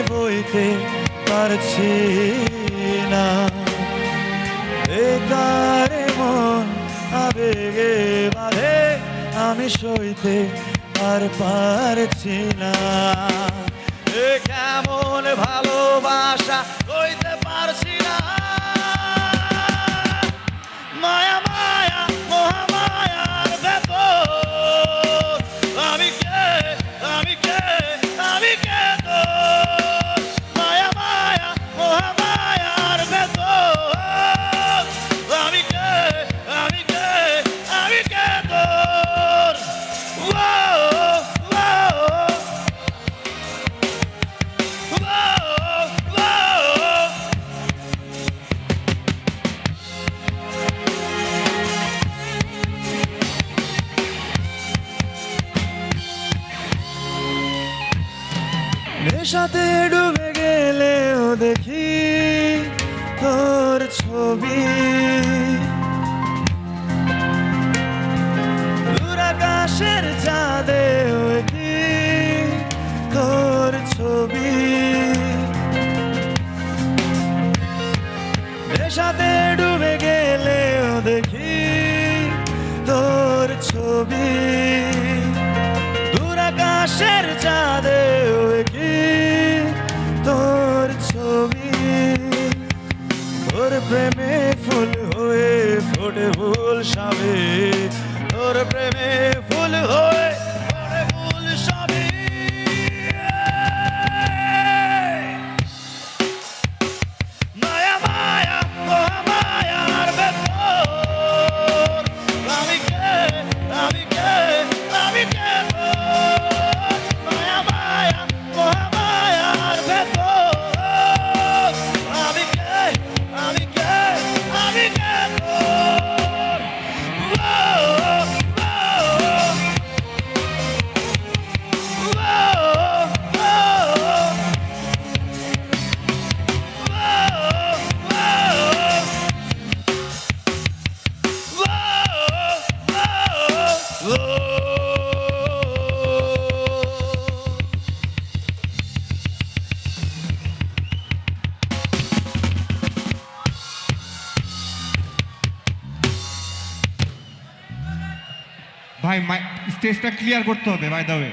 বইতে পারছি না। বেকার মন আবেগে বাঁধে, আমি সইতে আর পারছি না। এ কেমন ভালোবাসা হইতে পারছি না। মায়া মায়া মহামায়ার ভেতর আমি কে, আমি কে, আমি কে তোর। মায়া মায়া মহামায়ার ভেতর আমি কে, আমি কে, আমি কে তোর। নেশাতে ডুবে গেলেও দেখি তোর ছবি, দূর আকাশের চাঁদেও দেখি তোর ছবি। নেশাতে ডুবে গেলেও দেখি তোর ছবি, দূর আকাশের চাঁদেও দেখি তোর ছবি। তোর প্রেমে ফুল হয়ে ফোটে ফুল সবে, তোর প্রেমে ফুল হয়ে ফোটে ফুল সবে। মায়া মায়া মহামায়ার ভেতর আমি কে, আমি কে, আমি কে তোর। মায়া মায়া মহামায়ার ভেতর আমি কে, আমি কে, আমি কে তোর। ভাই স্টেজটা ক্লিয়ার করতে হবে বাই দ্য ওয়ে।